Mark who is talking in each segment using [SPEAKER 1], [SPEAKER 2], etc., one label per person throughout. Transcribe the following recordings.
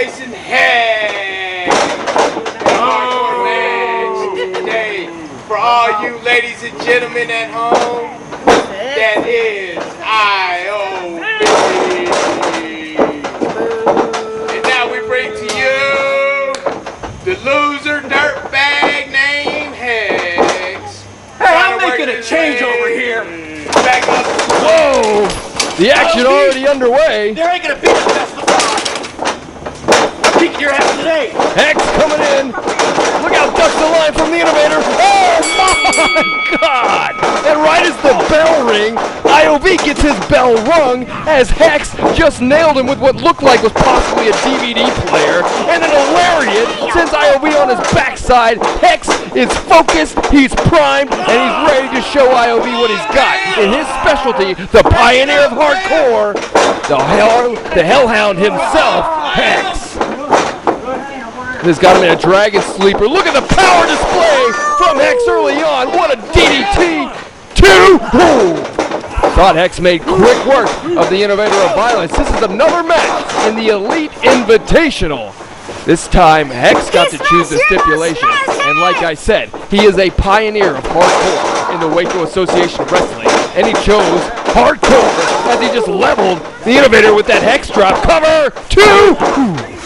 [SPEAKER 1] facing Hex. Hardcore match today. For all you ladies and gentlemen at home, that is IOV. And now we bring to you the loser dirtbag named Hex.
[SPEAKER 2] Hey, I'm making a change over here.
[SPEAKER 1] Back up.
[SPEAKER 3] Whoa! The action already underway.
[SPEAKER 2] There ain't gonna be a best of I'm kicking your ass today.
[SPEAKER 3] Hex coming in. Look out, ducks the line from the Innovator. Oh my God! And right as the bell ring, IOV gets his bell rung as Hex just nailed him with what looked like was possibly a DVD player. And then a lariat sends IOV on his backside. Hex is focused, he's primed, and he's ready to show IOV what he's got. In his specialty, the pioneer of hardcore, the Hellhound himself, Hex. This got him in a dragon sleeper. Look at the power display from Hex early on. What a DDT! Thought Hex made quick work of the Innovator of Violence. This is another match in the Elite Invitational. This time, Hex got to choose the stipulation. And like I said, he is a pioneer of hardcore in the Waco Association of Wrestling. And he chose hardcore as he just leveled the Innovator with that Hex drop. Cover 2!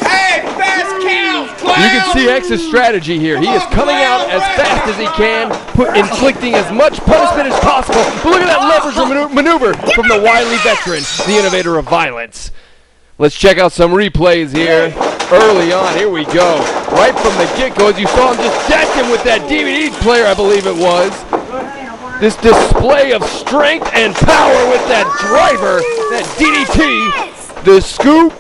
[SPEAKER 1] Hey, fast cows, clown!
[SPEAKER 3] You can see Hex's strategy here. He is coming out as fast as he can, inflicting as much punishment as possible. But look at that leverage maneuver from the wily veteran, the Innovator of Violence. Let's check out some replays here. Early on, here we go. Right from the get-go, as you saw him just dash him with that DVD player, I believe it was. This display of strength and power with that driver, that DDT, the scoop,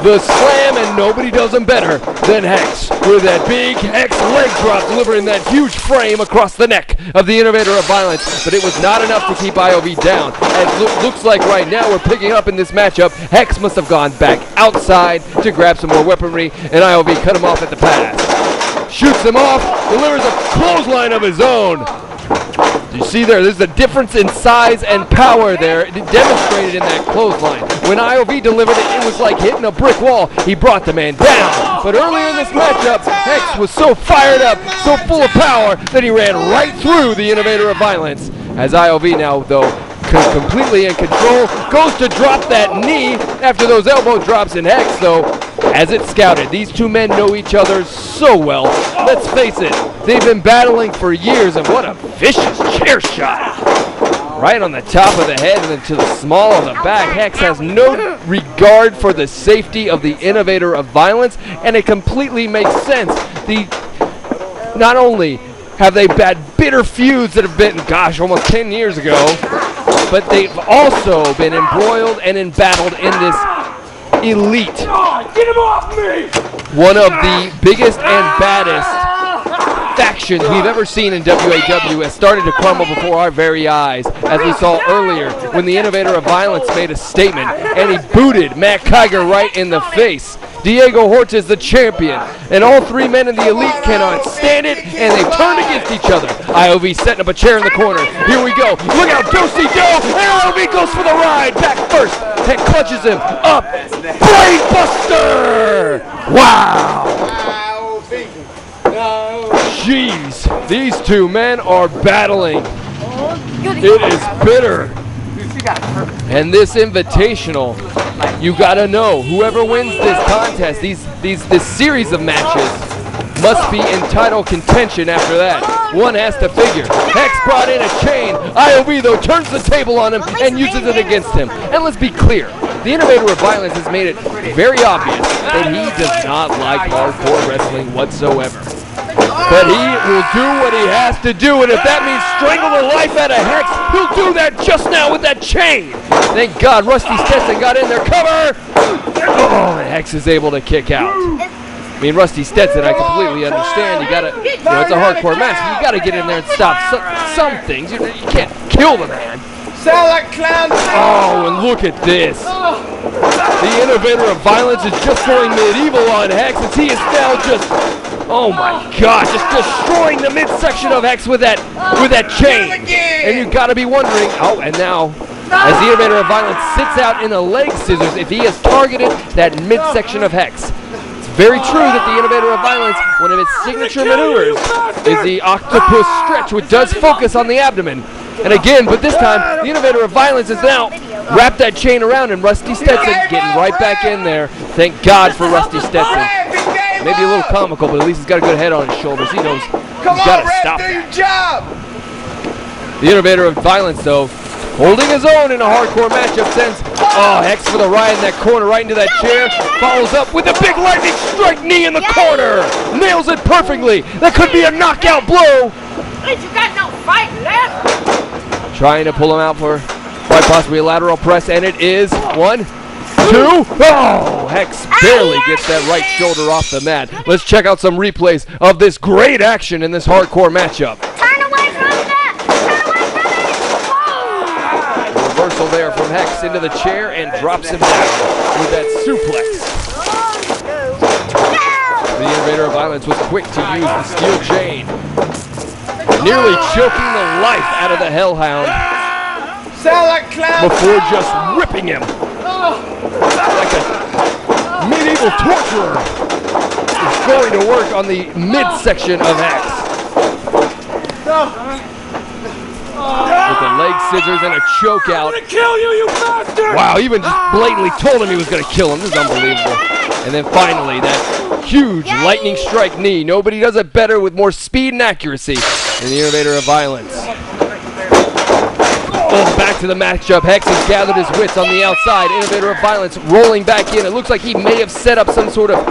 [SPEAKER 3] the slam, and nobody does him better than Hex with that big Hex leg drop, delivering that huge frame across the neck of the Innovator of Violence. But it was not enough to keep IOV down. As looks like right now we're picking up in this matchup, Hex must have gone back outside to grab some more weaponry, and IOV cut him off at the pass. Shoots him off, delivers a clothesline of his own. You see there's a difference in size and power there, demonstrated in that clothesline. When IOV delivered it, it was like hitting a brick wall. He brought the man down. But earlier in this matchup, Hex was so fired up, so full of power, that he ran right through the Innovator of Violence. As IOV now, though, completely in control, goes to drop that knee after those elbow drops, in Hex, though, as it's scouted, these two men know each other so well. Let's face it, they've been battling for years, and what a vicious chair shot. Right on the top of the head and then to the small of the back. Hex has no regard for the safety of the Innovator of Violence, and it completely makes sense. Not only have they had bitter feuds that have been, gosh, almost 10 years ago, but they've also been embroiled and embattled in this Elite.
[SPEAKER 2] Get him off me!
[SPEAKER 3] One of the biggest and baddest factions we've ever seen in WAW has started to crumble before our very eyes, as we saw earlier when the Innovator of Violence made a statement and he booted Matt Kiger right in the face. Diego Horta is the champion, and all three men in the Elite cannot stand it, and they've turned against each other. IOV setting up a chair in the corner. Here we go. Look out, Do-si-do, and IOV goes for the ride. Back first. Heck clutches him. Up. Blade Buster! Wow. Jeez, these two men are battling. It is bitter. And this invitational, you gotta know, whoever wins this contest, this series of matches, must be in title contention after that. One has to figure. Hex brought in a chain. IOV, though, turns the table on him and uses it against him. And let's be clear, the Innovator of Violence has made it very obvious that he does not like hardcore wrestling whatsoever. But he will do what he has to do, and if that means strangle the life out of Hex, he'll do that just now with that chain. Thank God Rusty Stetson got in there. Cover! Oh, and Hex is able to kick out. I mean, Rusty Stetson, I completely understand. You gotta, it's a hardcore match, but you gotta get in there and stop some things. You can't kill the man.
[SPEAKER 1] Sound like clown.
[SPEAKER 3] Oh, and look at this. The Innovator of Violence is just going medieval on Hex, as he is now just, oh my God, just destroying the midsection of Hex with that chain. And you gotta be wondering, oh, and now, as the Innovator of Violence sits out in a leg scissors, if he has targeted that midsection of Hex. very true that the Innovator of Violence, one of its signature maneuvers, is the octopus stretch, which does focus on the abdomen. And again, but this time, the Innovator of Violence is now wrapped that chain around, and Rusty Stetson getting right back in there. Thank God for Rusty Stetson. Maybe a little comical, but at least he's got a good head on his shoulders. He knows he's got to stop that. The Innovator of Violence, though, holding his own in a hardcore matchup, sends Hex for the ride in that corner, right into that chair. Follows up with a big lightning strike knee in the corner. Nails it perfectly. That could be a knockout blow.
[SPEAKER 2] You got no fight left.
[SPEAKER 3] Trying to pull him out for quite possibly a lateral press, and it is 1, 2. Oh, Hex barely gets that right shoulder off the mat. Let's check out some replays of this great action in this hardcore matchup.
[SPEAKER 2] Turn away from that. Turn away from it.
[SPEAKER 3] Reversal there from Hex into the chair and drops him down with that suplex. The Innovator of Violence was quick to use the steel chain, nearly choking the life out of the Hellhound
[SPEAKER 1] Sound like clown.
[SPEAKER 3] before just ripping him like a medieval torturer. It's going to work on the midsection of Hex. With the leg scissors and a choke out.
[SPEAKER 1] I'm gonna kill you, you bastard!
[SPEAKER 3] Wow, even just blatantly told him he was going to kill him. This is unbelievable. And then finally, that huge lightning strike knee. Nobody does it better with more speed and accuracy than the Innovator of Violence. Back to the matchup. Hex has gathered his wits on the outside. Innovator of Violence rolling back in. It looks like he may have set up some sort of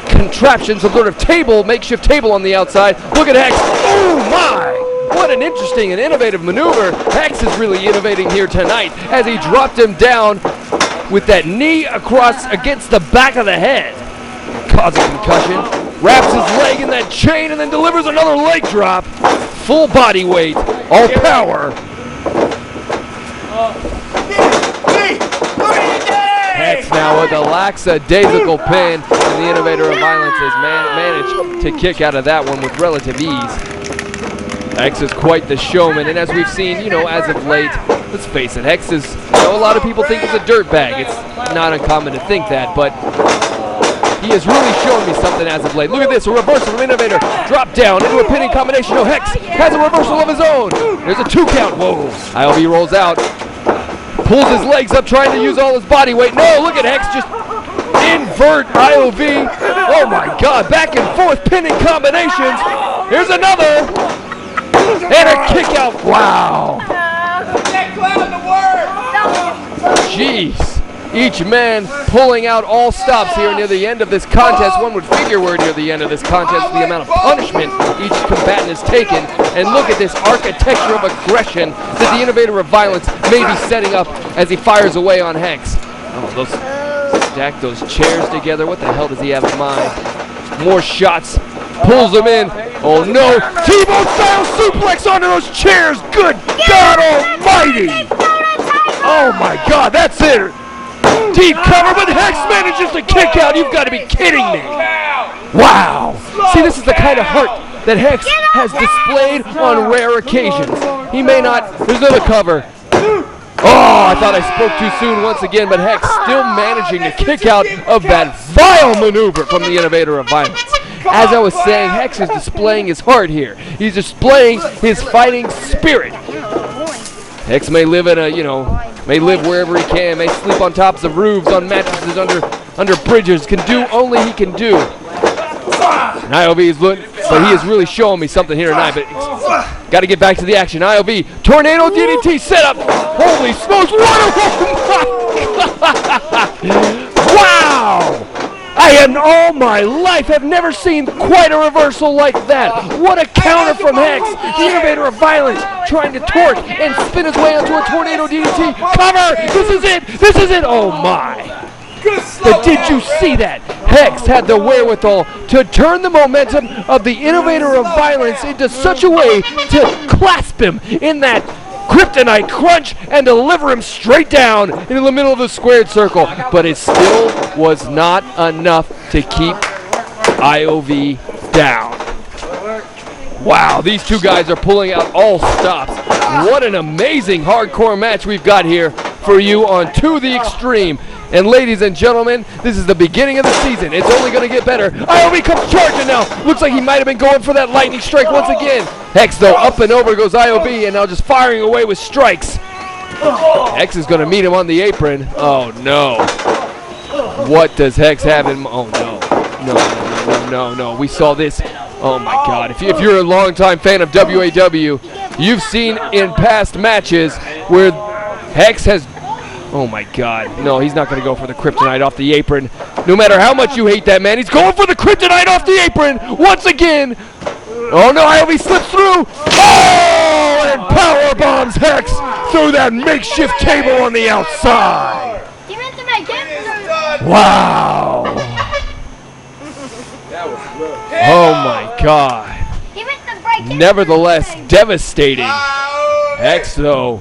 [SPEAKER 3] contraption, some sort of table, makeshift table on the outside. Look at Hex. Oh my! What an interesting and innovative maneuver. Hex is really innovating here tonight as he dropped him down with that knee across against the back of the head, causing concussion. Wraps his leg in that chain and then delivers another leg drop. Full body weight, all power. Hex now with a lackadaisical pin, and the Innovator of Violence has managed to kick out of that one with relative ease. Hex is quite the showman, and as we've seen, as of late, let's face it, Hex is, a lot of people think he's a dirtbag. It's not uncommon to think that, but he has really shown me something as of late. Look at this, a reversal from Innovator. Drop down into a pinning combination. No, Hex has a reversal of his own. There's a 2 count. Whoa. IOV rolls out. Pulls his legs up, trying to use all his body weight. No, look at Hex just invert IOV. Oh my God, back and forth pinning combinations. Here's another. And a kick out. Wow.
[SPEAKER 1] That clown to work.
[SPEAKER 3] Jeez. Each man pulling out all stops here near the end of this contest. One would figure we're near the end of this contest, the amount of punishment each combatant has taken. And look at this architecture of aggression that the Innovator of Violence may be setting up as he fires away on Hex. Oh, stack those chairs together. What the hell does he have in mind? More shots. Pulls him in. Oh no. T-bone style suplex onto those chairs. Good God Almighty. Oh my God, that's it. Deep cover, but Hex manages to kick out. You've got to be kidding me. Wow. See, this is the kind of heart that Hex has displayed on rare occasions. He may not. There's another cover. Oh, I thought I spoke too soon once again, but Hex still managing to kick out of that vile maneuver from the Innovator of Violence. As I was saying, Hex is displaying his heart here. He's displaying his fighting spirit. Hex may live in may live wherever he can, may sleep on tops of roofs, on mattresses, under bridges, can do only he can do. And IOV is looking, but he is really showing me something here tonight. But got to get back to the action. IOV tornado DDT setup. Holy smokes! Wow! I in all my life have never seen quite a reversal like that. What a counter from Hex. The Innovator of Violence trying to torque and spin his way onto a tornado DDT. Cover! This is it! This is it! Oh my! But did you see that? Hex had the wherewithal to turn the momentum of the Innovator of Violence into such a way to clasp him in that kryptonite crunch and deliver him straight down into the middle of the squared circle. But it still was not enough to keep IOV down. Wow, these two guys are pulling out all stops. What an amazing hardcore match we've got here for you on To the Extreme. And ladies and gentlemen, this is the beginning of the season. It's only going to get better. IOV comes charging now. Looks like he might have been going for that lightning strike once again. Hex, though, up and over goes IOV, and now just firing away with strikes. Hex is going to meet him on the apron. Oh, no. What does Hex have in... Oh, no. We saw this. Oh, my God. If you're a longtime fan of WAW, you've seen in past matches where Hex has... Oh, my God. No, he's not going to go for the kryptonite off the apron. No matter how much you hate that man, he's going for the kryptonite off the apron once again. Oh, no, IOV slips through. Oh, and power bombs Hex through that makeshift table on the outside. Wow. Oh, my God. Nevertheless, devastating. Hex, though,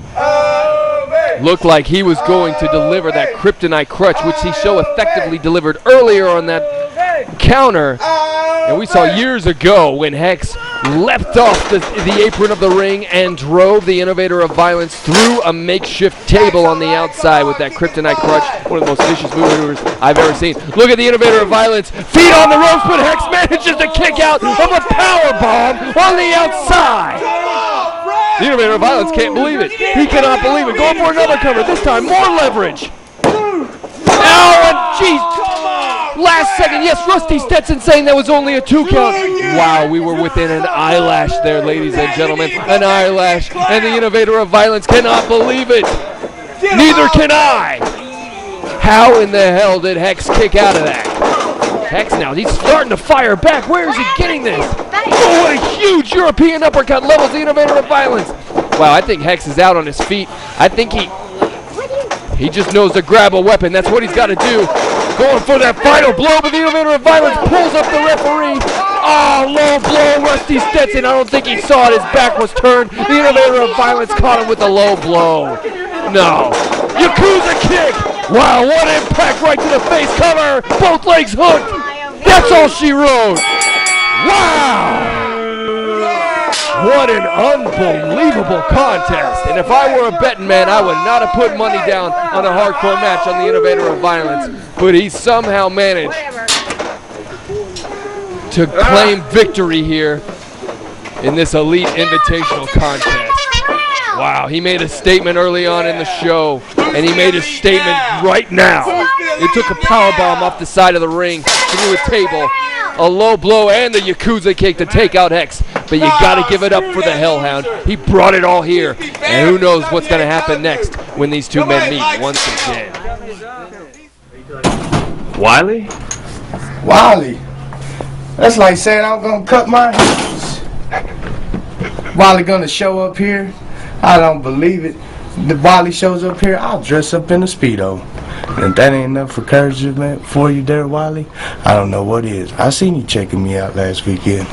[SPEAKER 3] looked like he was going to deliver that kryptonite crutch, which he so effectively delivered earlier on that counter. And we saw years ago when Hex leapt off the apron of the ring and drove the Innovator of Violence through a makeshift table on the outside with that kryptonite crutch. One of the most vicious maneuvers I've ever seen. Look at the Innovator of Violence. Feet on the ropes, but Hex manages to kick out of a power bomb on the outside. The Innovator of Violence can't believe it. He cannot believe it. Going for another cover. This time, more leverage. Ow, and jeez. Last second, yes, Rusty Stetson saying that was only a 2 count. Wow, we were within an eyelash there, ladies and gentlemen. An eyelash, and the Innovator of Violence cannot believe it. Neither can I. How in the hell did Hex kick out of that? Hex now, he's starting to fire back. Where is he getting this? Oh, what a huge European uppercut levels the Innovator of Violence. Wow, I think Hex is out on his feet. I think he just knows to grab a weapon. That's what he's got to do. Going for that final blow, but the Innovator of Violence pulls up the referee. Oh, low blow, Rusty Stetson. I don't think he saw it. His back was turned. The Innovator of Violence caught him with a low blow. No. Yakuza kick. Wow, what impact right to the face cover. Both legs hooked. That's all she wrote. Wow. What an unbelievable contest. And if I were a betting man, I would not have put money down on a hardcore match on the Innovator of Violence. But he somehow managed to claim victory here in this Elite Invitational contest. Wow, he made a statement early on in the show, and he made a statement right now. It took a powerbomb off the side of the ring through a table, a low blow, and the Yakuza kick to take out Hex. But you got to give it up for the Hellhound. He brought it all here, and who knows what's going to happen next when these two men meet once again. Wiley?
[SPEAKER 2] Wiley. That's like saying I'm going to cut my hands. Wiley going to show up here? I don't believe it. The Wiley shows up here, I'll dress up in a Speedo. And if that ain't enough encouragement for you there, Wiley, I don't know what is. I seen you checking me out last weekend.